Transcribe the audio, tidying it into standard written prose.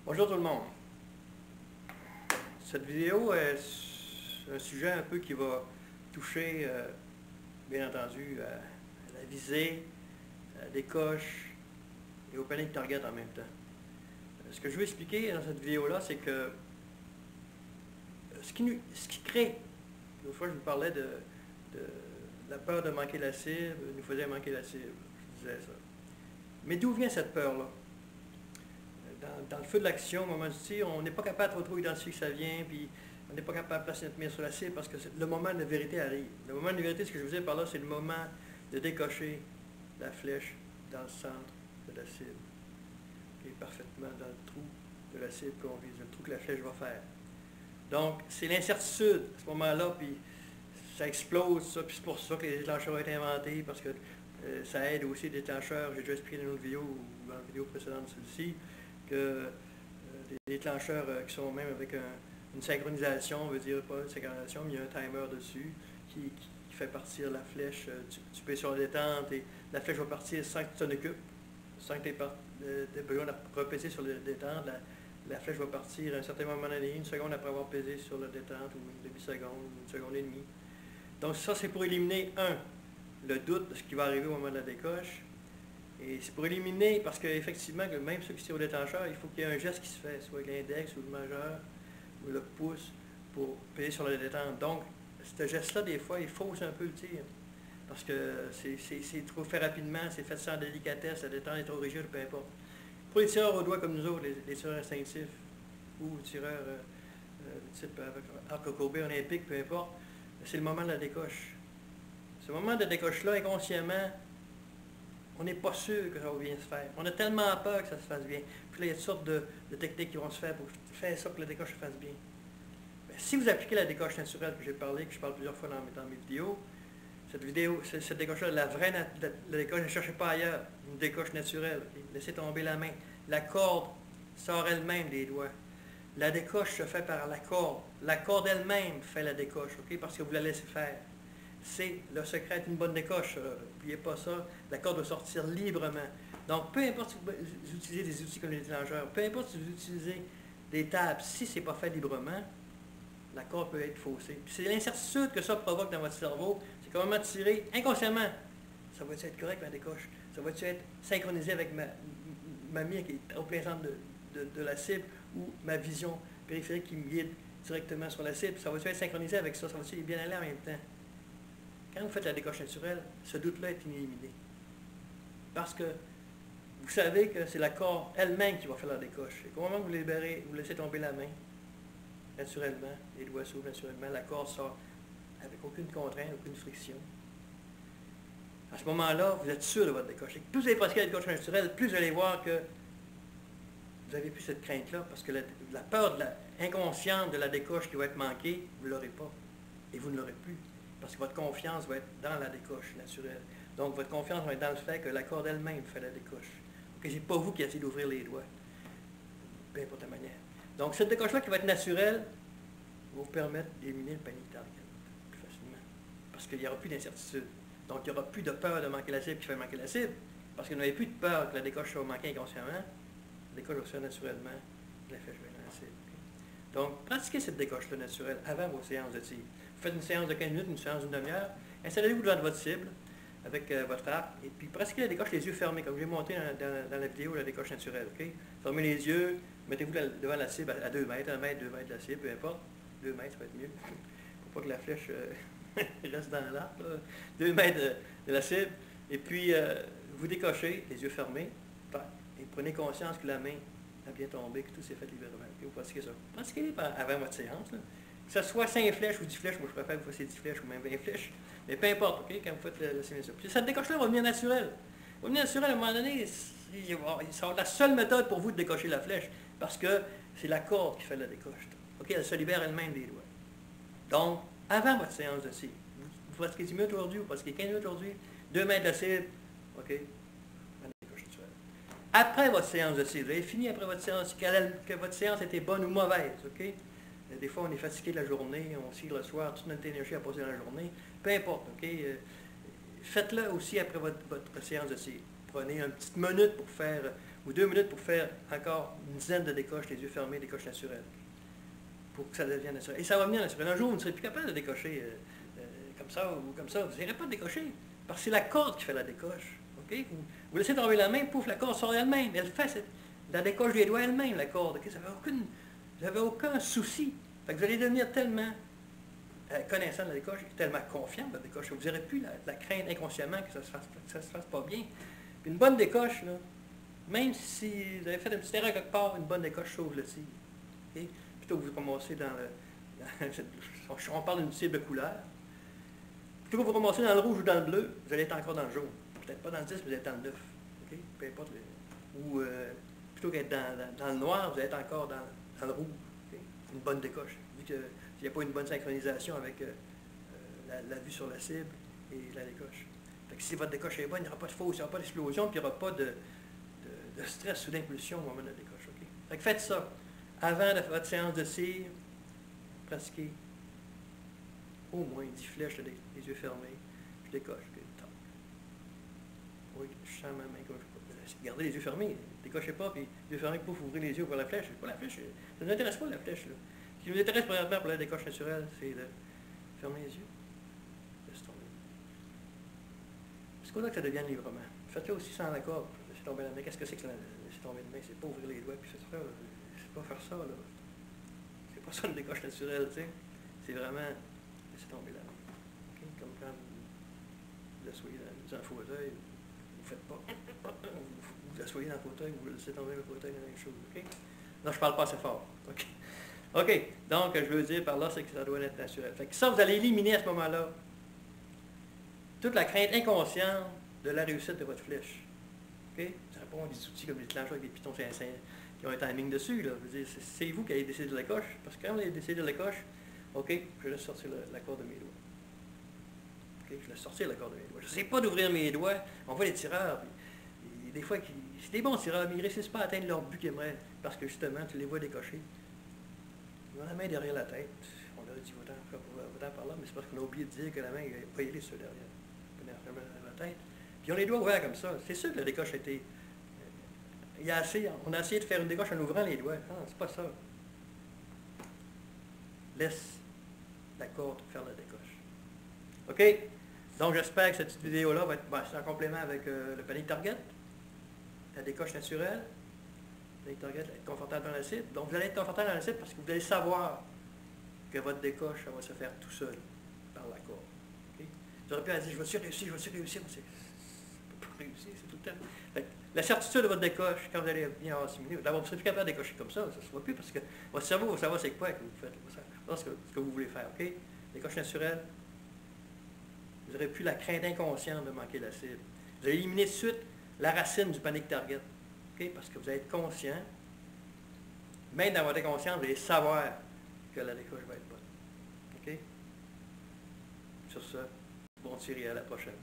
Bonjour tout le monde. Cette vidéo est un sujet un peu qui va toucher, bien entendu, à la visée, à la décoche et au panic target en même temps. Ce que je veux expliquer dans cette vidéo-là, c'est que ce qui crée, l'autre fois je vous parlais de la peur de manquer la cible, nous faisait manquer la cible, je disais ça. Mais d'où vient cette peur-là? Dans le feu de l'action, au moment du tir, on n'est pas capable de trop identifier que ça vient, puis on n'est pas capable de placer notre mire sur la cible parce que le moment de la vérité arrive. Le moment de la vérité, ce que je vous dis par là, c'est le moment de décocher la flèche dans le centre de la cible, qui est parfaitement dans le trou de la cible qu'on vise, le trou que la flèche va faire. Donc, c'est l'incertitude à ce moment-là, puis ça explose, ça, puis c'est pour ça que les déclencheurs ont été inventés, parce que ça aide aussi les déclencheurs. J'ai déjà expliqué dans une autre vidéo, ou dans la vidéo précédente de celle-ci, que des déclencheurs qui sont même avec une synchronisation, on veut dire pas une synchronisation, mais il y a un timer dessus qui fait partir la flèche. Tu payes sur la détente et la flèche va partir sans que tu t'en occupes, sans que tu aies besoin de repaiser sur la détente. La flèche va partir à un certain moment donné, une seconde après avoir pesé sur la détente, ou une demi-seconde, une seconde et demie. Donc ça, c'est pour éliminer, le doute de ce qui va arriver au moment de la décoche. Et c'est pour éliminer, parce qu'effectivement, même ceux qui tirent au déclencheur, il faut qu'il y ait un geste qui se fait, soit avec l'index ou le majeur ou le pouce, pour payer sur la détente. Donc, ce geste-là, des fois, il fausse un peu le tir. Parce que c'est trop fait rapidement, c'est fait sans délicatesse, la détente est trop rigide, peu importe. Pour les tireurs au doigt comme nous autres, les tireurs instinctifs, ou tireurs de type arc courbé olympique, peu importe, c'est le moment de la décoche. Ce moment de décoche-là, inconsciemment, on n'est pas sûr que ça va bien se faire. On a tellement peur que ça se fasse bien. Puis là, il y a toutes sortes de techniques qui vont se faire pour faire ça que la décoche se fasse bien. Mais si vous appliquez la décoche naturelle que j'ai parlé, que je parle plusieurs fois dans mes vidéos, cette décoche-là, la décoche, ne cherchez pas ailleurs. Une décoche naturelle. Okay? Laissez tomber la main. La corde sort elle-même des doigts. La décoche se fait par la corde. La corde elle-même fait la décoche, okay? Parce que vous la laissez faire. C'est le secret d'une bonne décoche. N'oubliez pas ça. La corde doit sortir librement. Donc, peu importe si vous utilisez des outils comme les déclencheurs, peu importe si vous utilisez des tables, si ce n'est pas fait librement, la corde peut être faussée. C'est l'incertitude que ça provoque dans votre cerveau. C'est qu'au moment de tirer, inconsciemment, ça va-tu être correct ma décoche? Ça va-tu être synchronisé avec ma mire qui est au plein centre de la cible ou ma vision périphérique qui me guide directement sur la cible? Ça va-tu être synchronisé avec ça? Ça va-tu bien aller en même temps? Quand vous faites la décoche naturelle, ce doute-là est inéliminé. Parce que vous savez que c'est la corde elle-même qui va faire la décoche. Et au moment où vous libérez, vous laissez tomber la main, naturellement, les doigts s'ouvrent naturellement, la corde sort avec aucune contrainte, aucune friction. À ce moment-là, vous êtes sûr de votre décoche. Et plus vous allez pratiquer la décoche naturelle, plus vous allez voir que vous n'avez plus cette crainte-là, parce que la peur de inconsciente de la décoche qui va être manquée, vous ne l'aurez pas. Et vous ne l'aurez plus. Parce que votre confiance va être dans la décoche naturelle. Donc, votre confiance va être dans le fait que la corde elle-même fait la décoche. Okay? Ce n'est pas vous qui essayez d'ouvrir les doigts. Peu importe la manière. Donc, cette décoche-là qui va être naturelle va vous permettre d'éliminer le panic target plus facilement. Parce qu'il n'y aura plus d'incertitude. Donc, il n'y aura plus de peur de manquer la cible qui fait manquer la cible. Parce que vous n'avez plus de peur que la décoche soit manquée inconsciemment. La décoche va se faire naturellement. La flèche va être dans la cible. Okay? Donc, pratiquez cette décoche-là naturelle avant vos séances de tir. Vous faites une séance de 15 minutes, une séance d'une demi-heure. Installez-vous devant votre cible avec votre arc et puis pratiquez la décoche les yeux fermés, comme je l'ai montré dans la vidéo la décoche naturelle. Okay? Fermez les yeux, mettez-vous devant la cible à 2 mètres, 1 mètre, 2 mètres de la cible, peu importe. 2 mètres, ça va être mieux. Pour pas que la flèche reste dans l'arbre. 2 mètres de la cible. Et puis, vous décochez, les yeux fermés, et prenez conscience que la main a bien tombé, que tout s'est fait librement. Et vous pratiquez ça. Pratiquez-les avant votre séance. Là. Que ce soit 5 flèches ou 10 flèches, moi je préfère que vous fassiez 10 flèches ou même 20 flèches, mais peu importe, okay, quand vous faites la simulation. Puis cette décoche-là va venir naturelle. Elle va venir naturelle à un moment donné, ça va être la seule méthode pour vous de décocher la flèche, parce que c'est la corde qui fait la décoche. Okay, elle se libère elle-même des doigts. Donc, avant votre séance de tir, vous pratiquez 10 minutes aujourd'hui, vous pratiquez 15 minutes aujourd'hui, 2 mètres de cible, ok, la décoche naturelle. Après votre séance de tir, vous avez fini après votre séance, que votre séance était bonne ou mauvaise, ok? Des fois, on est fatigué de la journée, on tire le soir, toute notre énergie à passer dans la journée. Peu importe, OK? Faites-le aussi après votre séance de tir. Prenez une petite minute pour faire ou 2 minutes pour faire encore une dizaine de décoches, les yeux fermés, décoches naturelles, pour que ça devienne naturel. Et ça va venir naturel. Un jour, vous ne serez plus capable de décocher comme ça ou comme ça. Vous n'irez pas décocher, parce que c'est la corde qui fait la décoche. Okay? Vous laissez tomber la main, pouf, la corde sort elle-même. Elle fait la décoche des doigts elle-même, la corde. Okay? Vous n'avez aucun souci. Fait que vous allez devenir tellement connaissant de la décoche, tellement confiant de la décoche, vous n'aurez plus la crainte inconsciemment que ça ne se fasse pas bien. Puis une bonne décoche, là, même si vous avez fait un petit erreur quelque part, une bonne décoche sauve le tir. Okay? Plutôt que vous commencez dans on parle d'une cible de couleur. Plutôt que vous commencez dans le rouge ou dans le bleu, vous allez être encore dans le jaune. Peut-être pas dans le 10, mais vous allez être dans le 9. Okay? Peu importe. Ou plutôt qu'être dans le noir, vous allez être encore dans le rouge. Okay? Une bonne décoche. Vu qu'il n'y a pas une bonne synchronisation avec la vue sur la cible et la décoche. Fait que si votre décoche est bonne, il n'y aura pas de fausse, il n'y aura pas d'explosion, puis il n'y aura pas de stress ou d'impulsion au moment de la décoche. Okay? Fait que faites ça. Avant de votre séance de cire, pratiquez au moins 10 flèches, les yeux fermés. Je décoche. Oui, je sens ma main comme je peux. Gardez les yeux fermés. Décochez pas, puis les yeux fermés, pouf, ouvrez les yeux pour la flèche. Pas la flèche. Ça ne nous intéresse pas, la flèche. Là. Ce qui nous intéresse premièrement pour la décoche naturelle, c'est de fermer les yeux. Laissez tomber. C'est quoi que ça devienne librement. Faites-le aussi sans la corde. Laissez tomber la main. Qu'est-ce que c'est que laisser tomber la main? C'est pas ouvrir les doigts, puis c'est ça. C'est pas faire ça, là. C'est pas ça une décoche naturelle, tu sais. C'est vraiment laisser tomber la main. Okay? Comme quand vous asseyez dans un fauteuil, vous ne faites pas. Vous asseyez dans le fauteuil, vous laissez tomber le fauteuil dans la même chose. Okay? Non, je ne parle pas assez fort. OK. OK. Donc, je veux dire par là, c'est que ça doit être naturel. Fait que ça, vous allez éliminer à ce moment-là toute la crainte inconsciente de la réussite de votre flèche. OK? Ça répond à des outils comme les déclencheurs avec des pitons qui ont un timing dessus. Là. Je veux dire, c'est vous qui allez décider de la coche. Parce que quand vous allez décider de la coche, OK, je laisse sortir la corde de mes doigts. OK, je laisse sortir la corde de mes doigts. Je ne sais pas d'ouvrir mes doigts. On voit les tireurs. Puis, des fois, c'est des bons tireurs, mais ils ne réussissent pas à atteindre leur but qu'ils aimeraient. Parce que justement, tu les vois décocher. Ils ont la main derrière la tête. On leur dit, va-t'en par là, mais c'est parce qu'on a oublié de dire que la main n'est pas allée sur derrière. Derrière la tête. Puis ils ont les doigts ouverts comme ça. C'est sûr que la décoche a été. On a essayé de faire une décoche en ouvrant les doigts. Non, c'est pas ça. Laisse la corde faire la décoche. OK? Donc, j'espère que cette petite vidéo-là va être en complément avec le panier target, la décoche naturelle. Le panier target va être confortable dans la cible. Donc, vous allez être confortable dans la cible parce que vous allez savoir que votre décoche, ça va se faire tout seul par la corde. Okay? Vous aurez pu dire, je vais-tu réussir, je vais-tu réussir. Ça ne peut pas réussir, c'est tout le temps. Fait que, la certitude de votre décoche, quand vous allez bien assimiler, d'abord, vous ne serez plus capable de décocher comme ça ne se voit plus parce que votre cerveau va savoir c'est quoi que vous faites. Ce que vous voulez faire. OK? Décoche naturelle, vous n'aurez plus la crainte inconsciente de manquer la cible. Vous allez éliminer tout de suite la racine du panic target. OK? Parce que vous allez être conscient, même dans votre inconscient, vous allez savoir que la décoche va être bonne. OK? Sur ce, bon tir et à la prochaine.